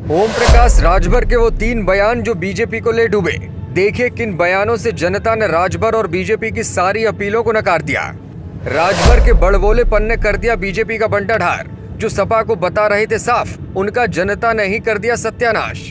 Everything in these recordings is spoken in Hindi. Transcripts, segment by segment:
ओम प्रकाश राजभर के वो 3 बयान जो बीजेपी को ले डूबे। देखिए किन बयानों से जनता ने राजभर और बीजेपी की सारी अपीलों को नकार दिया। राजभर के बड़बोलेपन ने कर दिया बीजेपी का बंटाढार। जो सपा को बता रहे थे साफ, उनका जनता ने ही कर दिया सत्यानाश।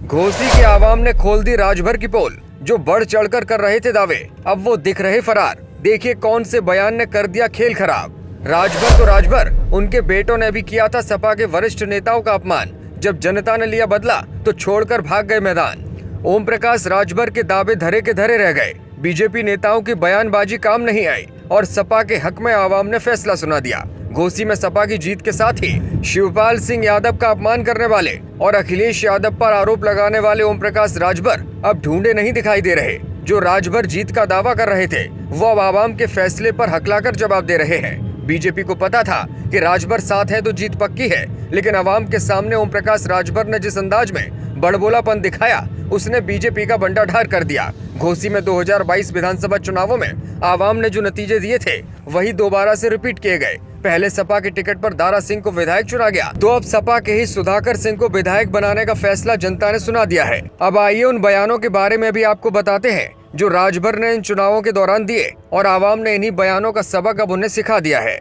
घोसी की आवाम ने खोल दी राजभर की पोल। जो बढ़ चढ़कर कर रहे थे दावे, अब वो दिख रहे फरार। देखिए कौन से बयान ने कर दिया खेल खराब। राजभर तो राजभर, उनके बेटों ने भी किया था सपा के वरिष्ठ नेताओं का अपमान। जब जनता ने लिया बदला तो छोड़कर भाग गए मैदान। ओम प्रकाश राजभर के दावे धरे के धरे रह गए। बीजेपी नेताओं की बयानबाजी काम नहीं आई और सपा के हक में आवाम ने फैसला सुना दिया। घोसी में सपा की जीत के साथ ही शिवपाल सिंह यादव का अपमान करने वाले और अखिलेश यादव पर आरोप लगाने वाले ओम प्रकाश राजभर अब ढूंढे नहीं दिखाई दे रहे। जो राजभर जीत का दावा कर रहे थे, वो अब आवाम के फैसले पर हकलाकर जवाब दे रहे हैं। बीजेपी को पता था कि राजभर साथ है तो जीत पक्की है, लेकिन आवाम के सामने ओम प्रकाश राजभर ने जिस अंदाज में बड़बोलापन दिखाया, उसने बीजेपी का बंटाढार कर दिया। घोसी में 2022 विधानसभा चुनावों में आवाम ने जो नतीजे दिए थे, वही दोबारा से रिपीट किए गए। पहले सपा के टिकट पर दारा सिंह को विधायक चुना गया, तो अब सपा के ही सुधाकर सिंह को विधायक बनाने का फैसला जनता ने सुना दिया है। अब आइए उन बयानों के बारे में भी आपको बताते हैं जो राजभर ने इन चुनावों के दौरान दिए और आवाम ने इन्हीं बयानों का सबक अब उन्हें सिखा दिया है।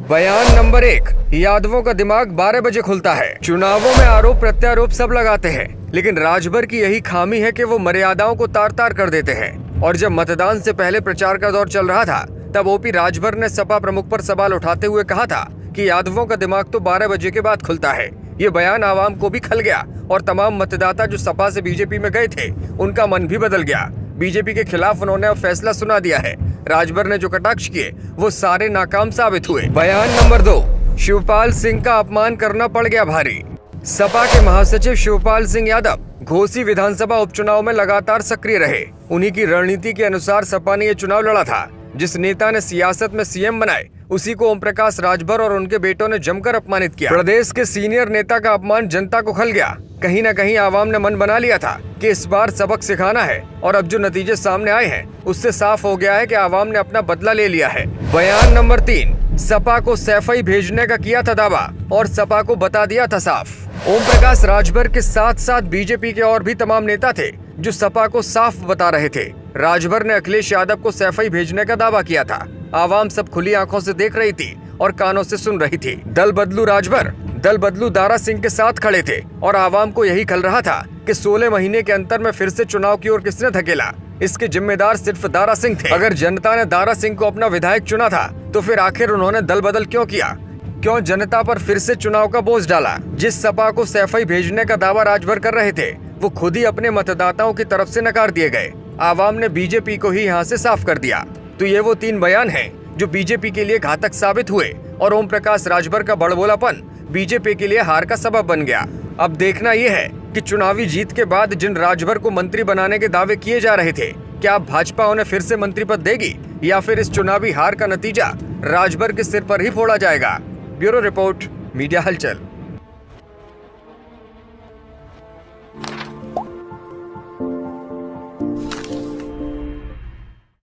बयान नंबर 1, यादवों का दिमाग 12 बजे खुलता है। चुनावों में आरोप प्रत्यारोप सब लगाते हैं, लेकिन राजभर की यही खामी है कि वो मर्यादाओं को तार तार कर देते हैं। और जब मतदान से पहले प्रचार का दौर चल रहा था, तब ओपी राजभर ने सपा प्रमुख पर सवाल उठाते हुए कहा था कि यादवों का दिमाग तो 12 बजे के बाद खुलता है। ये बयान आवाम को भी खल गया और तमाम मतदाता जो सपा से बीजेपी में गए थे, उनका मन भी बदल गया। बीजेपी के खिलाफ उन्होंने अब फैसला सुना दिया है। राजभर ने जो कटाक्ष किए, वो सारे नाकाम साबित हुए। बयान नंबर 2, शिवपाल सिंह का अपमान करना पड़ गया भारी। सपा के महासचिव शिवपाल सिंह यादव घोसी विधानसभा उपचुनाव में लगातार सक्रिय रहे। उन्हीं की रणनीति के अनुसार सपा ने ये चुनाव लड़ा था। जिस नेता ने सियासत में सीएम बनाए, उसी को ओम प्रकाश राजभर और उनके बेटों ने जमकर अपमानित किया। प्रदेश के सीनियर नेता का अपमान जनता को खल गया। कहीं न कहीं आवाम ने मन बना लिया था कि इस बार सबक सिखाना है, और अब जो नतीजे सामने आए हैं, उससे साफ हो गया है कि आवाम ने अपना बदला ले लिया है। बयान नंबर 3, सपा को सैफई भेजने का किया था दावा और सपा को बता दिया था साफ। ओम प्रकाश राजभर के साथ साथ बीजेपी के और भी तमाम नेता थे जो सपा को साफ बता रहे थे। राजभर ने अखिलेश यादव को सैफई भेजने का दावा किया था। आवाम सब खुली आंखों से देख रही थी और कानों से सुन रही थी। दल बदलू राजभर, दल बदलू दारा सिंह के साथ खड़े थे और आवाम को यही खल रहा था कि 16 महीने के अंतर में फिर से चुनाव की ओर किसने धकेला। इसके जिम्मेदार सिर्फ दारा सिंह थे। अगर जनता ने दारा सिंह को अपना विधायक चुना था, तो फिर आखिर उन्होंने दल बदल क्यों किया? क्यों जनता पर फिर से चुनाव का बोझ डाला? जिस सपा को सैफई भेजने का दावा राजभर कर रहे थे, वो खुद ही अपने मतदाताओं की तरफ से नकार दिए गए। आवाम ने बीजेपी को ही यहाँ से साफ कर दिया। तो ये वो 3 बयान हैं जो बीजेपी के लिए घातक साबित हुए और ओम प्रकाश राजभर का बड़बोलापन बीजेपी के लिए हार का सबब बन गया। अब देखना यह है कि चुनावी जीत के बाद जिन राजभर को मंत्री बनाने के दावे किए जा रहे थे, क्या भाजपा उन्हें फिर से मंत्री पद देगी या फिर इस चुनावी हार का नतीजा राजभर के सिर पर ही फोड़ा जाएगा। ब्यूरो रिपोर्ट, मीडिया हलचल।